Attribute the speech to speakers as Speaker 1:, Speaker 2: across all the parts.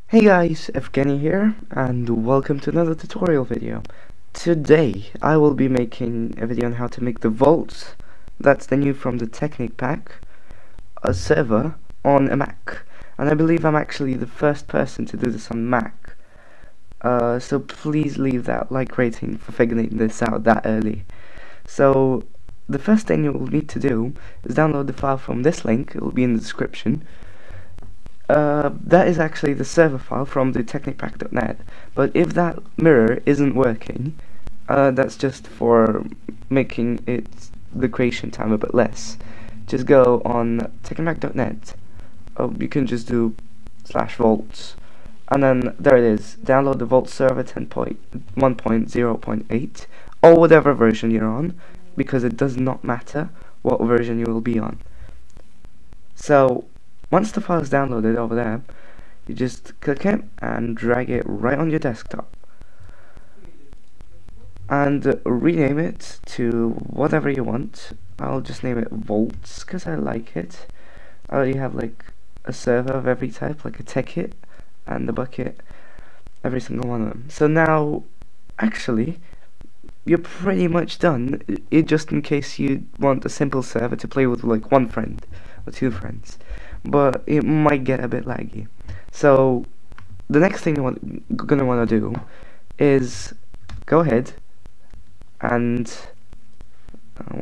Speaker 1: Hey guys, Evgeny here, and welcome to another tutorial video. Today, I will be making a video on how to make the Voltz, that's the new from the Technic pack, a server on a Mac. And I believe I'm actually the first person to do this on Mac. So please leave that like rating for figuring this out that early. So, the first thing you will need to do is download the file from this link, it will be in the description. That is actually the server file from the technicpack.net, but if that mirror isn't working, that's just for making the creation time a bit less. Just go on technicpack.net, you can just do /voltz, and then there it is, download the Voltz server 10.1.0.8, or whatever version you're on, because it does not matter what version you will be on. So, once the file is downloaded over there, you just click it and drag it right on your desktop. And rename it to whatever you want. I'll just name it Voltz because I like it. I already have like a server of every type, like a ticket and a bucket, every single one of them. So now, actually, you're pretty much done, just in case you want a simple server to play with like one friend or two friends. But it might get a bit laggy. So the next thing you're gonna want to do is go ahead and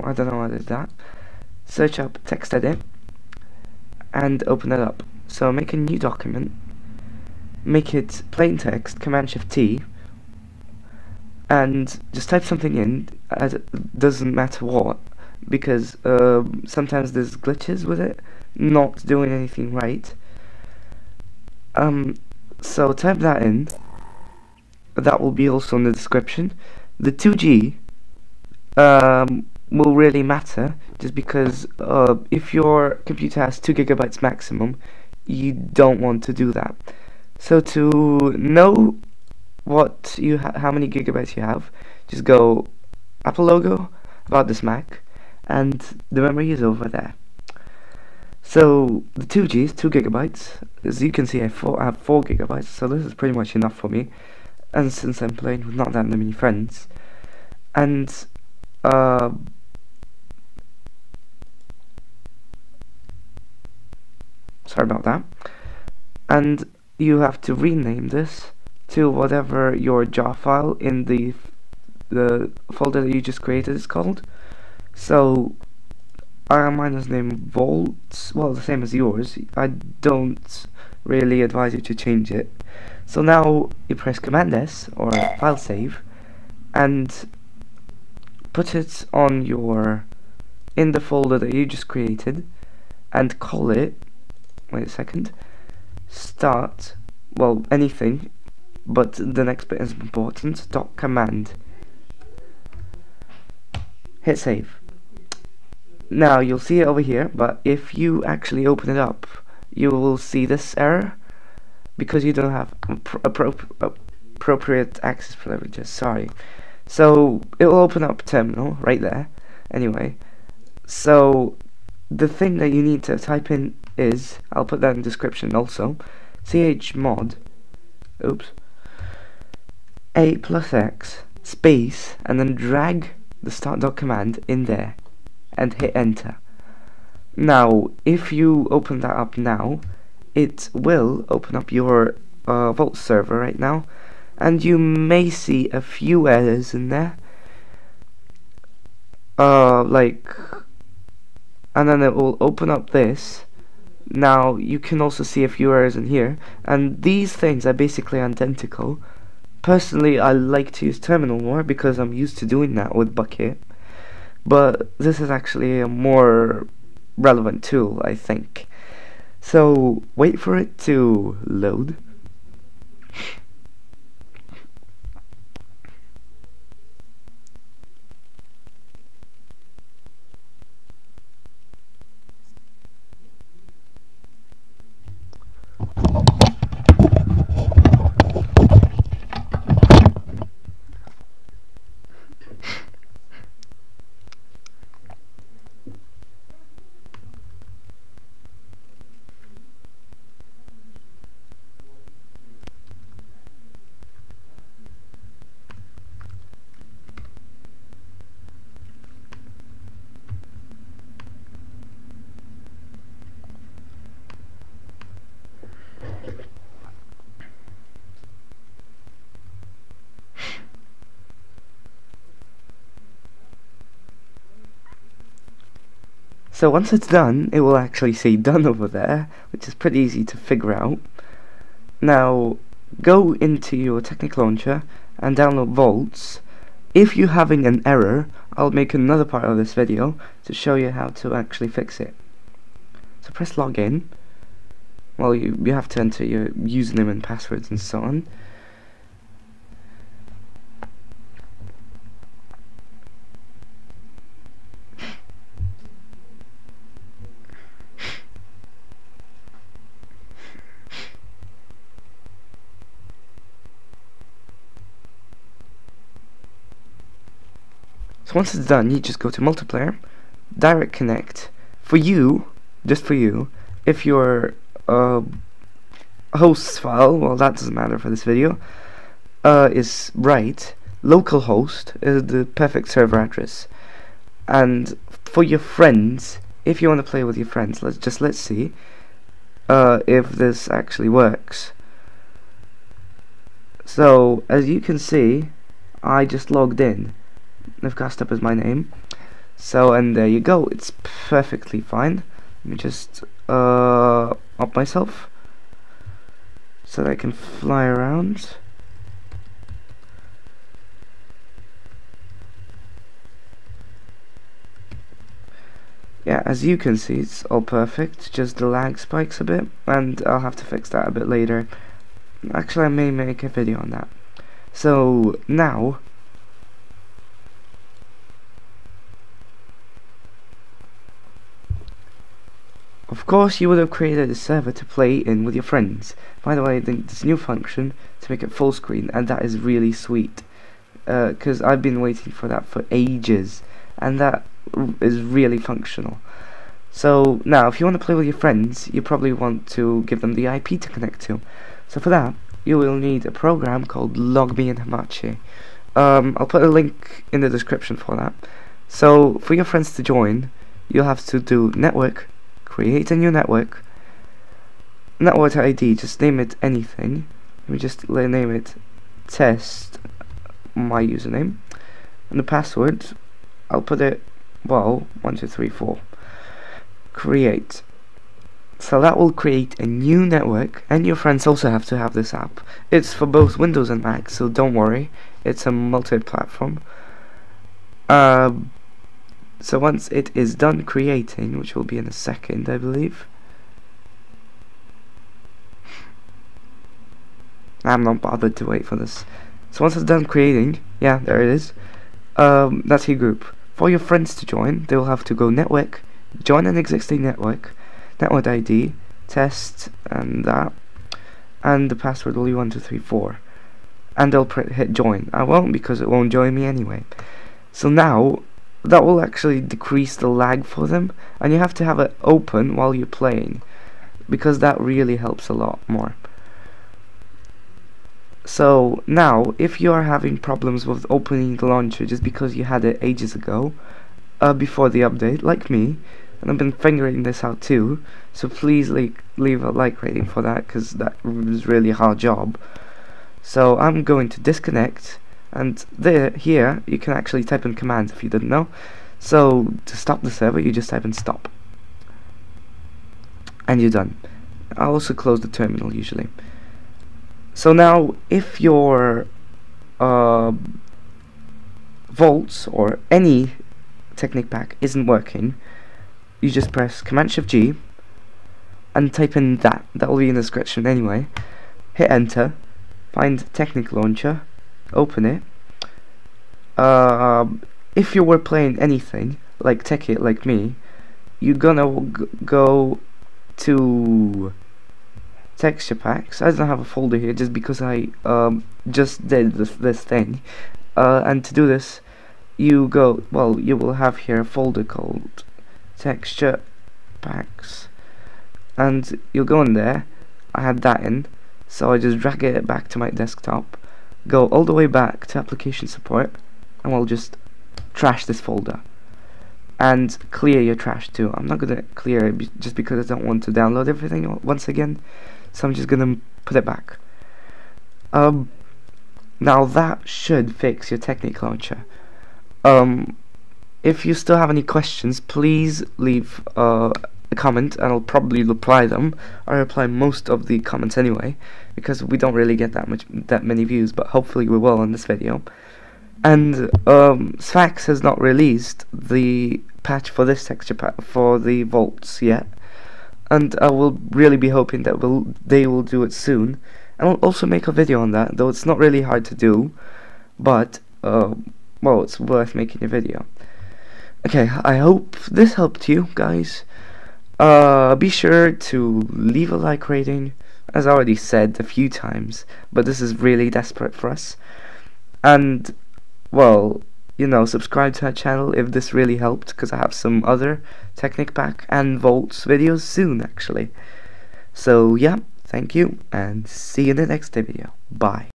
Speaker 1: I don't know what is that. Search up text edit and open it up. So make a new document, make it plain text, Command-Shift-T, and just type something in. It doesn't matter what, because sometimes there's glitches with it, not doing anything right. So type that in. That will be also in the description. The 2G will really matter, just because if your computer has 2 GB maximum, you don't want to do that. So to know what how many gigabytes you have, just go Apple logo, about this Mac, and the memory is over there. So the 2G is 2 gigabytes. As you can see, I have 4 gigabytes, so this is pretty much enough for me. And since I'm playing with not that many friends, and sorry about that. And you have to rename this to whatever your jar file in the folder that you just created is called. So mine is named Voltz, well, the same as yours. I don't really advise you to change it. So now you press Command S or File Save and put it on in the folder that you just created and call it, wait a second, start, well, anything, but the next bit is important, .command. Hit save. Now you'll see it over here, but if you actually open it up, you will see this error because you don't have appropriate access privileges. Sorry. So it will open up terminal right there. Anyway, so the thing that you need to type in is, I'll put that in the description also, chmod, a+x space, and then drag the start.command in there and hit enter. Now if you open that up now, it will open up your Voltz server right now, and you may see a few errors in there, and then it will open up this. Now you can also see a few errors in here, and these things are basically identical. Personally, I like to use terminal more because I'm used to doing that with bucket, but this is actually a more relevant tool, I think. So wait for it to load. So once it's done, it will actually say done over there, which is pretty easy to figure out. Now, go into your Technic launcher and download Voltz. If you're having an error, I'll make another part of this video to show you how to actually fix it. So press login. Well, you have to enter your username and passwords and so on. So once it's done, you just go to multiplayer, direct connect. For you, just for you, if your hosts file, well, that doesn't matter for this video, is right, localhost is the perfect server address. And for your friends, if you want to play with your friends, let's see if this actually works. So as you can see, I just logged in. I've cast up as my name. So, and there you go, it's perfectly fine. Let me just up myself so that I can fly around. Yeah, as you can see, it's all perfect, just the lag spikes a bit, and I'll have to fix that a bit later. Actually, I may make a video on that. So now, of course, you would have created a server to play in with your friends. By the way, this new function to make it full screen, and that is really sweet, because I've been waiting for that for ages, and that is really functional. So now, if you want to play with your friends, you probably want to give them the IP to connect to. So for that, you will need a program called LogMe in Hamachi. I'll put a link in the description for that. So for your friends to join, you'll have to do network, create a new network ID, just name it anything. Let me just name it test my username, and the password, I'll put it, well, 1234. Create. So that will create a new network, and your friends also have to have this app. It's for both Windows and Mac, so don't worry, it's a multi-platform. So once it is done creating, which will be in a second, I believe. I'm not bothered to wait for this. So once it's done creating, yeah, there it is. That's your group. For your friends to join, they will have to go network, join an existing network, network ID, test, and that, and the password will be 1234, and they'll hit join. I won't, because it won't join me anyway. So now that will actually decrease the lag for them, and you have to have it open while you're playing, because that really helps a lot more. So now, if you are having problems with opening the launcher just because you had it ages ago, before the update, like me, and I've been figuring this out too, so please leave a like rating for that, because that was really a hard job. So I'm going to disconnect, and here you can actually type in commands if you didn't know. So to stop the server, you just type in stop, and you're done. I'll also close the terminal usually. So now, if your Voltz or any Technic pack isn't working, you just press Command-Shift-G and type in that. That will be in the description anyway. Hit enter, find Technic launcher, open it. If you were playing anything like Techit, like me, you're gonna go to texture packs. I don't have a folder here just because I just did this thing, and to do this, you will have here a folder called texture packs, and you'll go in there. I had that in, so I just drag it back to my desktop, go all the way back to application support, and we'll just trash this folder and clear your trash too. I'm not gonna clear it just because I don't want to download everything once again, so I'm just gonna put it back. Now that should fix your Technic launcher. if you still have any questions, please leave a comment and I'll probably reply them. I reply most of the comments anyway, because we don't really get that many views, but hopefully we will on this video. And Xmx has not released the patch for this texture pack for the Voltz yet, and I will really be hoping that they will do it soon. And I'll also make a video on that, though it's not really hard to do, but well, it's worth making a video. Okay, I hope this helped you guys. Be sure to leave a like rating, as I already said a few times, but this is really desperate for us. And well, you know, subscribe to our channel if this really helped, because I have some other Technic pack and Voltz videos soon actually. So yeah, thank you and see you in the next video. Bye.